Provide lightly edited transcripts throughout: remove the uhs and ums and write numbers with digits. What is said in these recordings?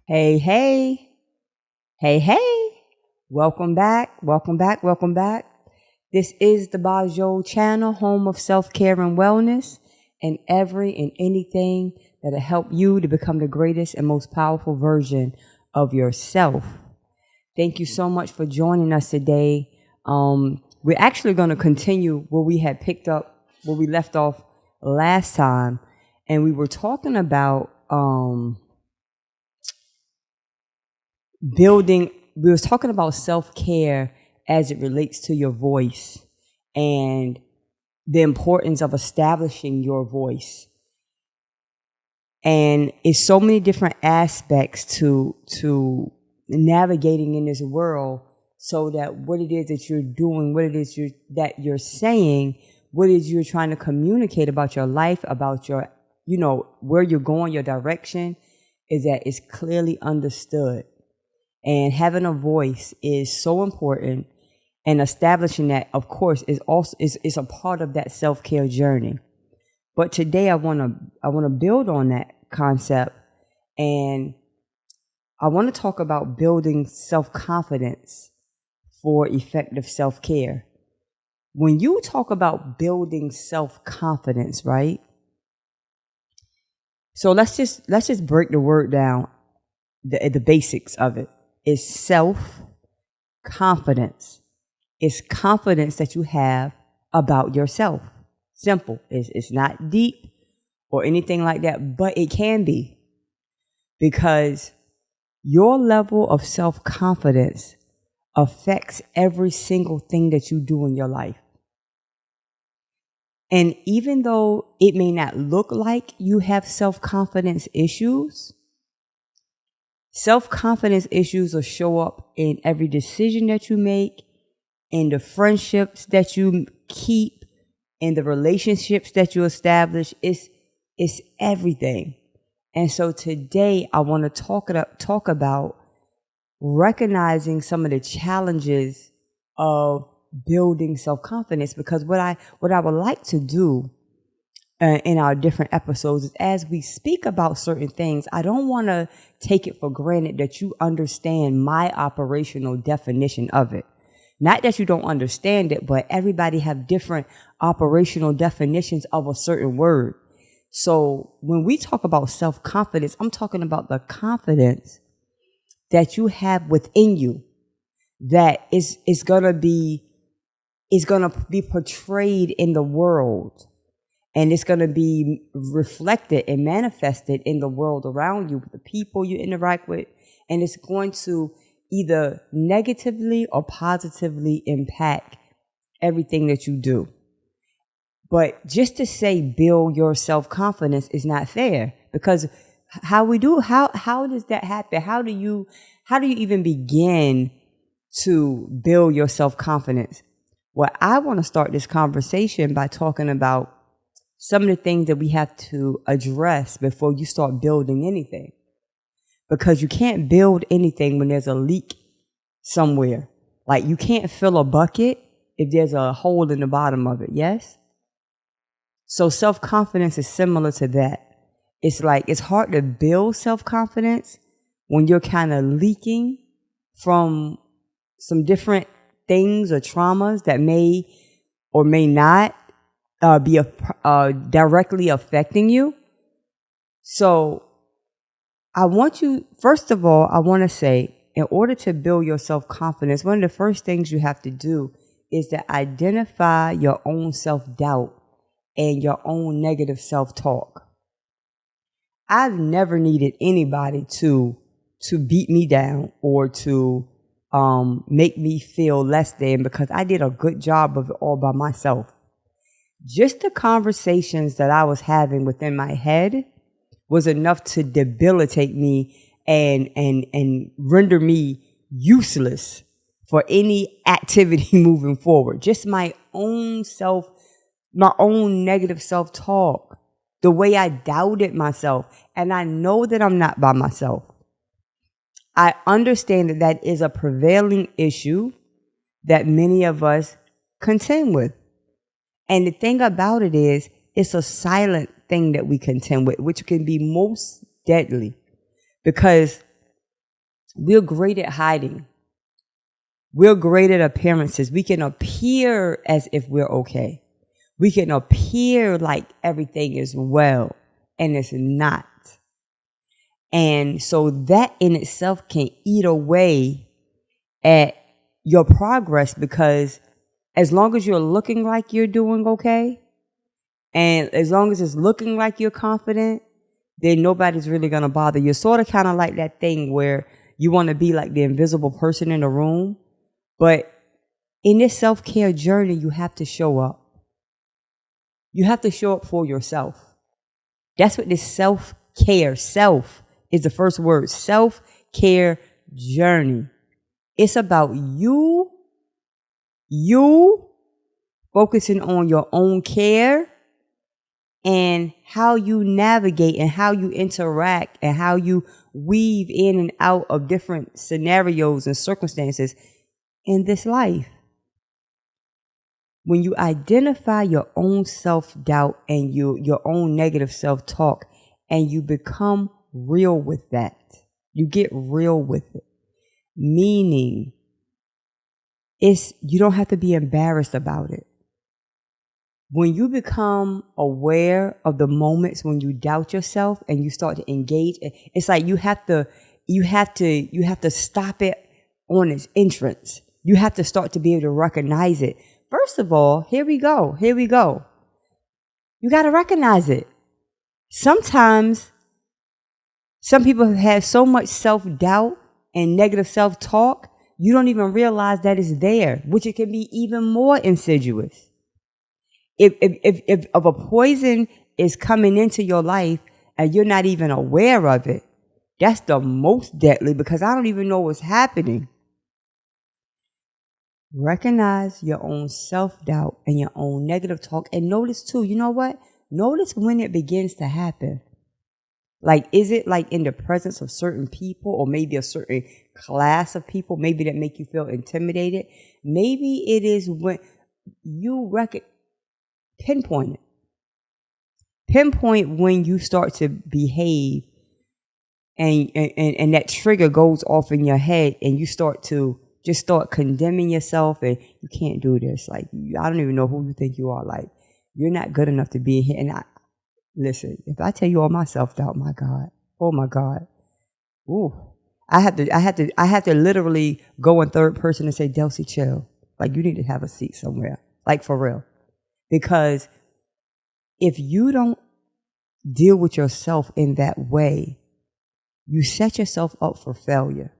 Hey, hey, hey, hey. Welcome back, welcome back, welcome back. This is the Bojoul channel, home of self-care and wellness, and every and anything that'll help you to become the greatest and most powerful version of yourself. Thank you so much for joining us today. We're actually going to continue where we had picked up, where we left off last time, and we were talking about we was talking about self-care as it relates to your voice and the importance of establishing your voice. And it's so many different aspects to navigating in this world, so that what it is that you're doing, what it is that you're saying, what it is you're trying to communicate about your life, about your, where you're going, your direction, is that it's clearly understood. And having a voice is so important, and establishing that, of course, is a part of that self-care journey. But today I want to build on that concept, and I want to talk about building self-confidence for effective self-care. When you talk about building self-confidence, right? So let's just break the word down, the basics of it. Is self-confidence. It's confidence that you have about yourself. Simple. It's not deep or anything like that, but it can be. Because your level of self-confidence affects every single thing that you do in your life. And even though it may not look like you have self-confidence issues, self-confidence issues will show up in every decision that you make, in the friendships that you keep, in the relationships that you establish. It's everything. And so today I want to talk about recognizing some of the challenges of building self-confidence, because what I would like to do in our different episodes is, as we speak about certain things, I don't want to take it for granted that you understand my operational definition of it. Not that you don't understand it, but everybody have different operational definitions of a certain word. So when we talk about self-confidence, I'm talking about the confidence that you have within you, that is going to be portrayed in the world. And it's going to be reflected and manifested in the world around you, with the people you interact with. And it's going to either negatively or positively impact everything that you do. But just to say build your self-confidence is not fair, because how does that happen? How do you even begin to build your self-confidence? Well, I want to start this conversation by talking about some of the things that we have to address before you start building anything. Because you can't build anything when there's a leak somewhere. Like, you can't fill a bucket if there's a hole in the bottom of it, yes? So self-confidence is similar to that. It's like, it's hard to build self-confidence when you're kind of leaking from some different things or traumas that may or may not be directly affecting you. So first of all, I want to say, in order to build your self-confidence, one of the first things you have to do is to identify your own self-doubt and your own negative self-talk. I've never needed anybody to beat me down or to make me feel less than, because I did a good job of it all by myself. Just the conversations that I was having within my head was enough to debilitate me and render me useless for any activity moving forward. Just my own negative self-talk, the way I doubted myself. And I know that I'm not by myself. I understand that that is a prevailing issue that many of us contend with. And the thing about it is, it's a silent thing that we contend with, which can be most deadly. Because We're great at hiding. We're great at appearances. We can appear as if we're okay. We can appear like everything is well, and it's not. And so that in itself can eat away at your progress, because as long as you're looking like you're doing okay, and as long as it's looking like you're confident, then nobody's really going to bother you. Sort of kind of like that thing where you want to be like the invisible person in the room. But in this self-care journey, you have to show up. You have to show up for yourself. That's what this self-care, self is the first word, self-care journey. It's about you focusing on your own care and how you navigate and how you interact and how you weave in and out of different scenarios and circumstances in this life. When you identify your own self-doubt and your own negative self-talk, and you become real with that, you get real with it, meaning you don't have to be embarrassed about it. When you become aware of the moments when you doubt yourself and you start to engage, it's like you have to stop it on its entrance. You have to start to be able to recognize it. First of all, here we go. You got to recognize it. Sometimes some people have so much self-doubt and negative self-talk, you don't even realize that it's there, which it can be even more insidious. If a poison is coming into your life and you're not even aware of it, that's the most deadly, because I don't even know what's happening. Recognize your own self-doubt and your own negative talk, and notice too, you know what? Notice when it begins to happen. Like, is it like in the presence of certain people, or maybe a certain class of people, maybe that make you feel intimidated? Maybe it is when you pinpoint it. Pinpoint when you start to behave and that trigger goes off in your head, and you start condemning yourself, and you can't do this. Like, I don't even know who you think you are. Like, you're not good enough to be here. And listen, if I tell you all my self-doubt, my God, oh my God, ooh, I have to literally go in third person and say, Delcy, chill. Like, you need to have a seat somewhere. Like, for real. Because if you don't deal with yourself in that way, you set yourself up for failure.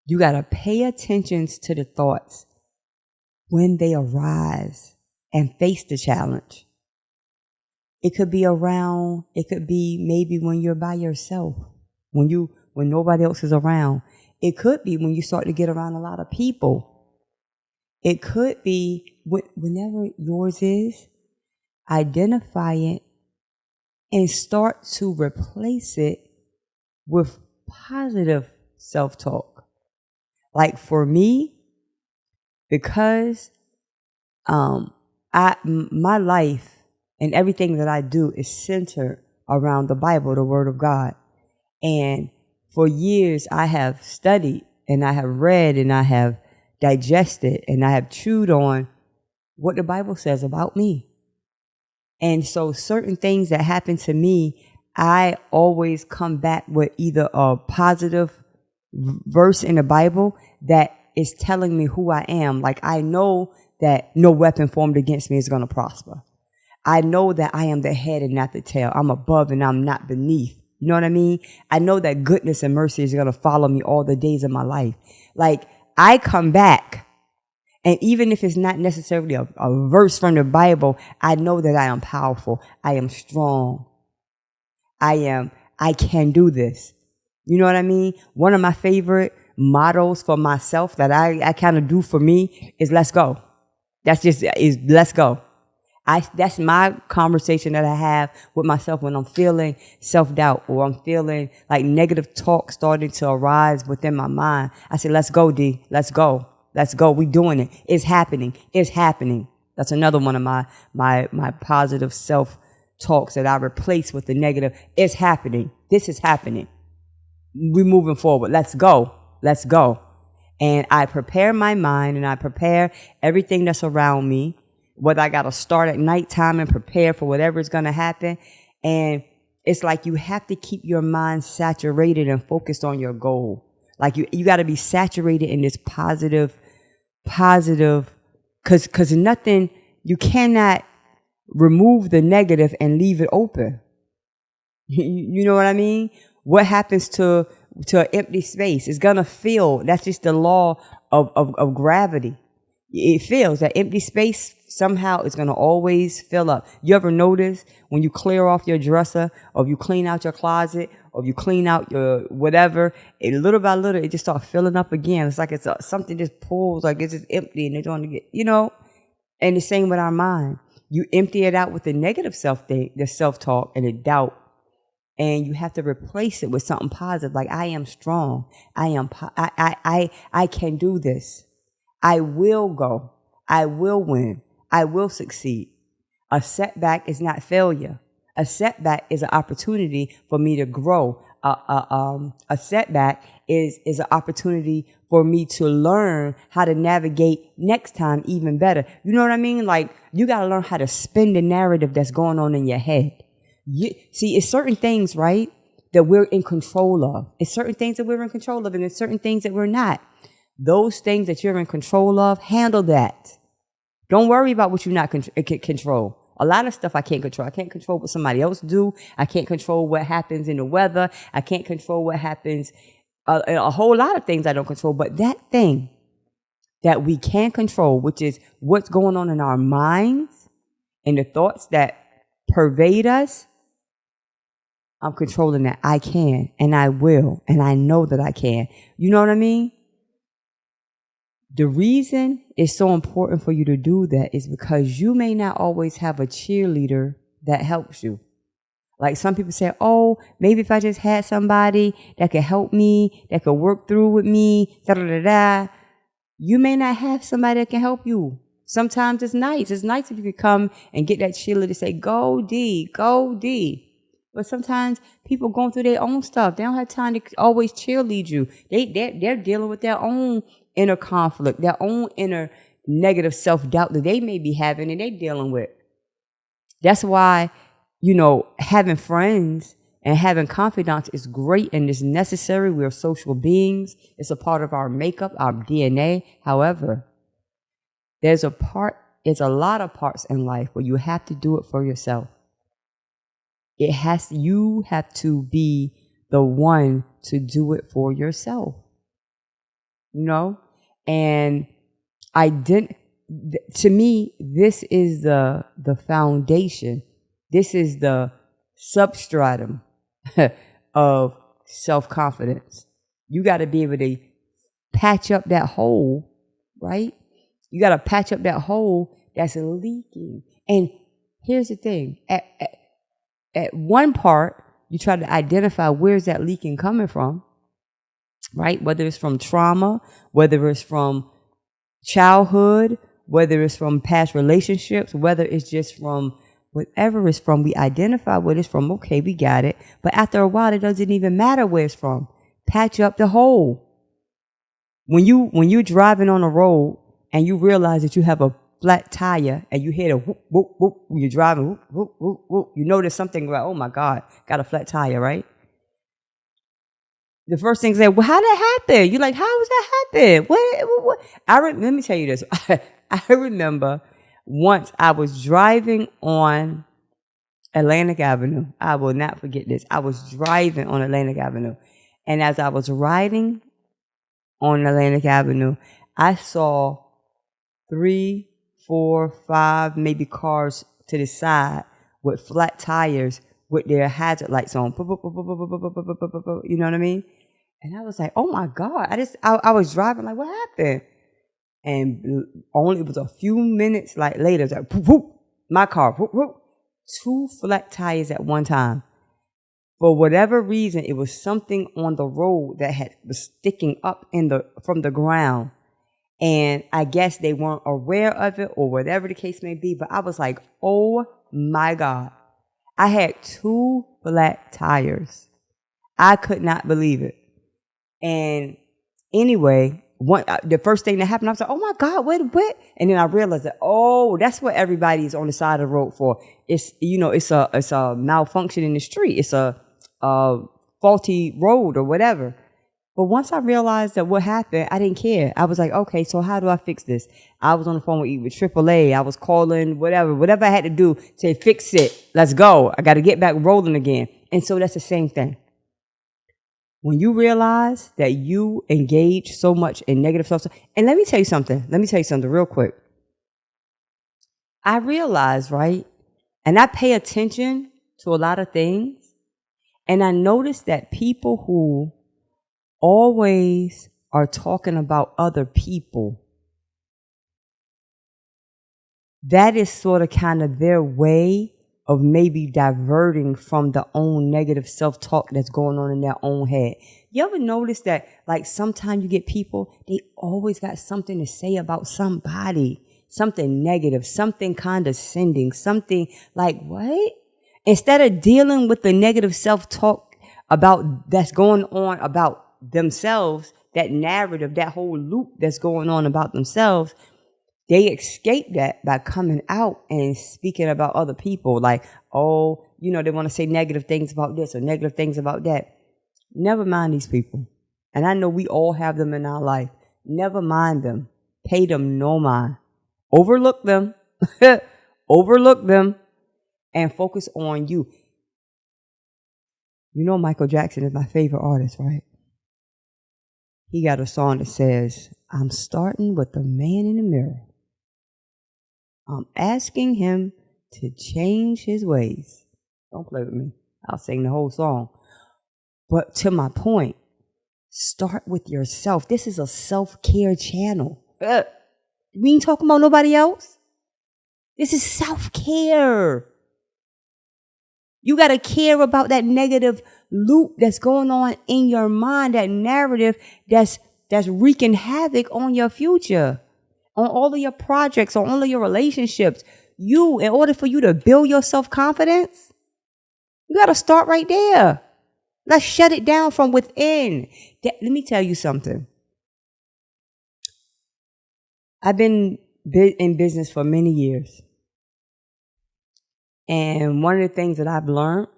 You got to pay attention to the thoughts when they arise and face the challenge. It could be maybe when you're by yourself, when nobody else is around. It could be when you start to get around a lot of people. It could be whenever yours is, identify it and start to replace it with positive self-talk. Like, for me, because my life and everything that I do is centered around the Bible, the Word of God. And for years I have studied and I have read and I have digested and I have chewed on what the Bible says about me. And so certain things that happen to me, I always come back with either a positive verse in the Bible that is telling me who I am. Like, I know that no weapon formed against me is going to prosper. I know that I am the head and not the tail. I'm above and I'm not beneath. You know what I mean? I know that goodness and mercy is going to follow me all the days of my life. Like, I come back, and even if it's not necessarily a verse from the Bible, I know that I am powerful. I am strong. I can do this. You know what I mean? One of my favorite mottos for myself that I kind of do for me is let's go. Let's go. That's my conversation that I have with myself when I'm feeling self-doubt or I'm feeling like negative talk starting to arise within my mind. I say, let's go, D. Let's go. Let's go. We doing it. It's happening. It's happening. That's another one of my positive self-talks that I replace with the negative. It's happening. This is happening. we're moving forward. Let's go. Let's go. And I prepare my mind and I prepare everything that's around me, whether I got to start at nighttime and prepare for whatever is going to happen. And it's like you have to keep your mind saturated and focused on your goal. Like you got to be saturated in this positive, cause nothing, you cannot remove the negative and leave it open. You know what I mean? What happens to an empty space? It's gonna fill. That's just the law of gravity. It fills. That empty space somehow is gonna always fill up. You ever notice when you clear off your dresser, or if you clean out your closet, or if you clean out your whatever, little by little it just starts filling up again. It's like something just pulls, like it's just empty, and it's going to get, And the same with our mind. You empty it out with the negative the self-talk and the doubt. And you have to replace it with something positive, like I am strong. I can do this. I will go. I will win. I will succeed. A setback is not failure. A setback is an opportunity for me to grow. A setback is an opportunity for me to learn how to navigate next time even better. You know what I mean? Like, you got to learn how to spin the narrative that's going on in your head. See, it's certain things, right, that we're in control of. It's certain things that we're in control of, and it's certain things that we're not. Those things that you're in control of, handle that. Don't worry about what you're not control. A lot of stuff I can't control. I can't control what somebody else do. I can't control what happens in the weather. I can't control what happens. A whole lot of things I don't control. But that thing that we can control, which is what's going on in our minds and the thoughts that pervade us, I'm controlling that. I can, and I will, and I know that I can. You know what I mean? The reason it's so important for you to do that is because you may not always have a cheerleader that helps you. Like some people say, oh, maybe if I just had somebody that could help me, that could work through with me, da-da-da-da. You may not have somebody that can help you. Sometimes it's nice. It's nice if you could come and get that cheerleader to say, go D, go D. But sometimes people going through their own stuff. They don't have time to always cheerlead you. They're dealing with their own inner conflict, their own inner negative self-doubt that they may be having and they're dealing with. That's why, having friends and having confidants is great and is necessary. We're social beings. It's a part of our makeup, our DNA. However, there's a lot of parts in life where you have to do it for yourself. You have to be the one to do it for yourself. And to me, this is the foundation. This is the substratum of self-confidence. You got to be able to patch up that hole, right? You got to patch up that hole that's leaking. And here's the thing. At one part, you try to identify where's that leaking coming from, right? Whether it's from trauma, whether it's from childhood, whether it's from past relationships, whether it's just from whatever it's from, we identify what it's from. Okay, we got it. But after a while, it doesn't even matter where it's from. Patch up the hole. When you're driving on a road and you realize that you have a flat tire and you hear the whoop, whoop, whoop, when you're driving, whoop, whoop, whoop, whoop, you notice something like, oh my God, got a flat tire, right? The first thing is like, well, how did that happen? You're like, how was that happen? What? Let me tell you this. I remember once I was driving on Atlantic Avenue. I will not forget this. I was driving on Atlantic Avenue. And as I was riding on Atlantic Avenue, I saw 3, 4, 5, maybe cars to the side with flat tires with their hazard lights on. You know what I mean? And I was like, oh my God. I was driving like, what happened? And it was a few minutes later, it's like, whoop, whoop, my car, whoop, whoop, 2 flat tires at one time. For whatever reason, it was something on the road that was sticking up from the ground. And I guess they weren't aware of it or whatever the case may be. But I was like, oh my God. I had 2 flat tires. I could not believe it. And anyway, the first thing that happened, I was like, oh my God, what? And then I realized that, oh, that's what everybody's on the side of the road for. It's, it's a malfunction in the street. It's a faulty road or whatever. But once I realized that what happened, I didn't care. I was like, okay, so how do I fix this? I was on the phone with AAA. I was calling whatever I had to do to fix it. Let's go. I got to get back rolling again. And so that's the same thing. When you realize that you engage so much in negative self, and let me tell you something real quick. I realize, right? And I pay attention to a lot of things. And I notice that people who always are talking about other people, that is sort of kind of their way of maybe diverting from the own negative self-talk that's going on in their own head. You ever notice that, like, sometimes you get people, they always got something to say about somebody, something negative, something condescending, something like, what? Instead of dealing with the negative self-talk about that's going on about themselves, that narrative, that whole loop that's going on about themselves, they escape that by coming out and speaking about other people. Like, oh, they want to say negative things about this or negative things about that. Never mind these people. And I know we all have them in our life. Never mind them. Pay them no mind. Overlook them. Overlook them and focus on you. You know Michael Jackson is my favorite artist, right? He got a song that says, I'm starting with the man in the mirror. I'm asking him to change his ways. Don't play with me. I'll sing the whole song. But to my point, start with yourself. This is a self-care channel. We ain't talking about nobody else. This is self-care. You got to care about that negative loop that's going on in your mind, that narrative that's wreaking havoc on your future, on all of your projects, on all of your relationships. In order for you to build your self-confidence, you got to start right there. Let's shut it down from within. Let me tell you something. I've been in business for many years. And one of the things that I've learned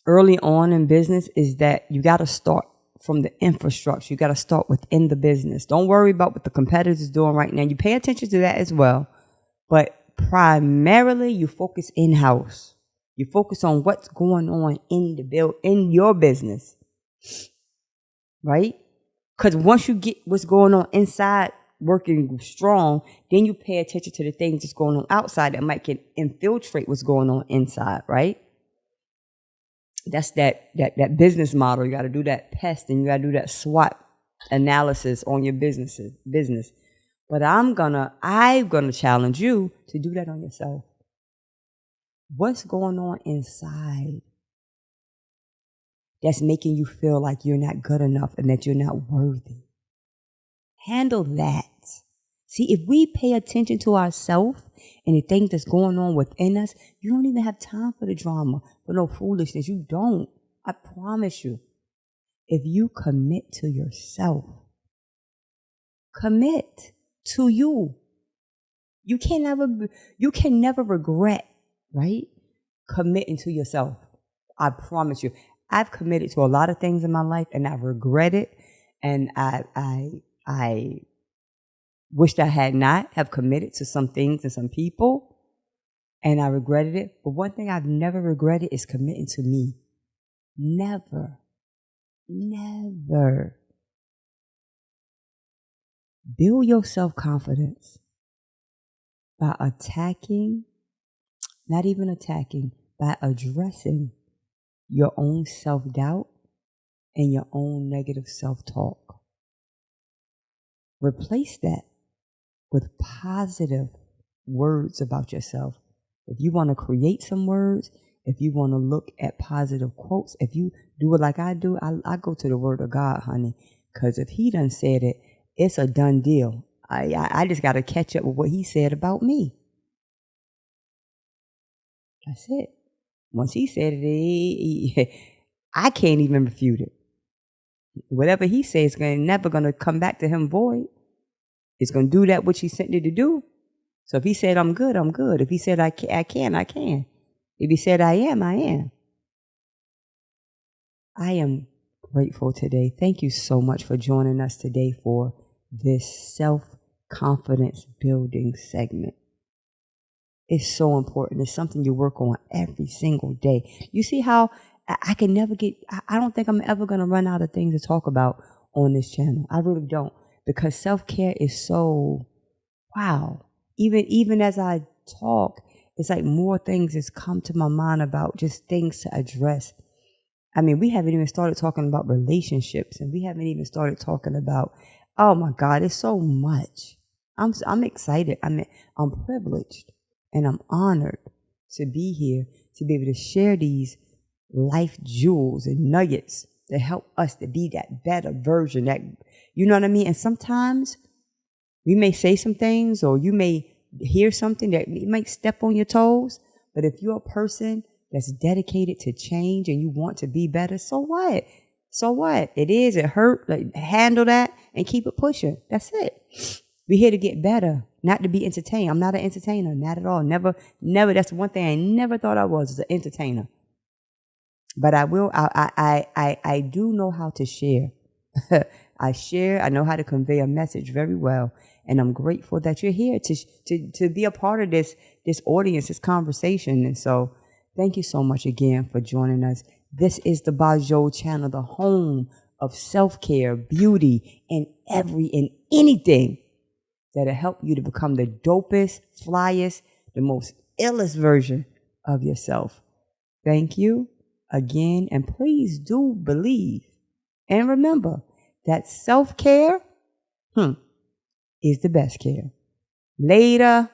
early on in business is that you got to start from the infrastructure. You got to start within the business. Don't worry about what the competitors are doing right now. You pay attention to that as well. But primarily, you focus in-house. You focus on what's going on in your business. Right? Because once you get what's going on inside working strong, then you pay attention to the things that's going on outside that might can infiltrate what's going on inside, right? That's that business model. You got to do that pest and you got to do that SWOT analysis on your business. But I'm gonna challenge you to do that on yourself. What's going on inside that's making you feel like you're not good enough and that you're not worthy? Handle that. See, if we pay attention to ourselves and the things that's going on within us, you don't even have time for the drama, for no foolishness. You don't. I promise you. If you commit to yourself, commit to you. You can never regret, right? Committing to yourself. I promise you. I've committed to a lot of things in my life and I've regretted, and I wished I had not have committed to some things and some people, and I regretted it. But one thing I've never regretted is committing to me. Never. Never. Build your self-confidence by by addressing your own self-doubt and your own negative self-talk. Replace that with positive words about yourself. If you want to create some words, if you want to look at positive quotes, if you do it like I do, I go to the word of God, honey. Because if he done said it, it's a done deal. I just got to catch up with what he said about me. That's it. Once he said it, I can't even refute it. Whatever he says is never going to come back to him void. It's going to do that which he sent it to do. So if he said, I'm good, I'm good. If he said, I can, I can. If he said, I am, I am. I am grateful today. Thank you so much for joining us today for this self-confidence building segment. It's so important. It's something you work on every single day. You see how I can never I don't think I'm ever going to run out of things to talk about on this channel. I really don't. Because self-care is so, wow. Even as I talk, it's like more things has come to my mind about just things to address. I mean, we haven't even started talking about relationships, and we haven't even started talking about, oh my God, it's so much. I'm excited. I'm privileged, and I'm honored to be here, to be able to share these life jewels and nuggets that help us to be that better version, that, you know what I mean? And sometimes we may say some things, or you may hear something that might step on your toes, but if you're a person that's dedicated to change and you want to be better, so what? So what? It hurt, like, handle that and keep it pushing. That's it. We're here to get better, not to be entertained. I'm not an entertainer, not at all. Never. That's one thing I never thought I was an entertainer. But I do know how to share. I know how to convey a message very well. And I'm grateful that you're here to be a part of this audience, this conversation. And so thank you so much again for joining us. This is the Bojoul channel, the home of self-care, beauty, and anything that'll help you to become the dopest, flyest, the most illest version of yourself. Thank you again, and please do believe and remember that self-care is the best care. Later.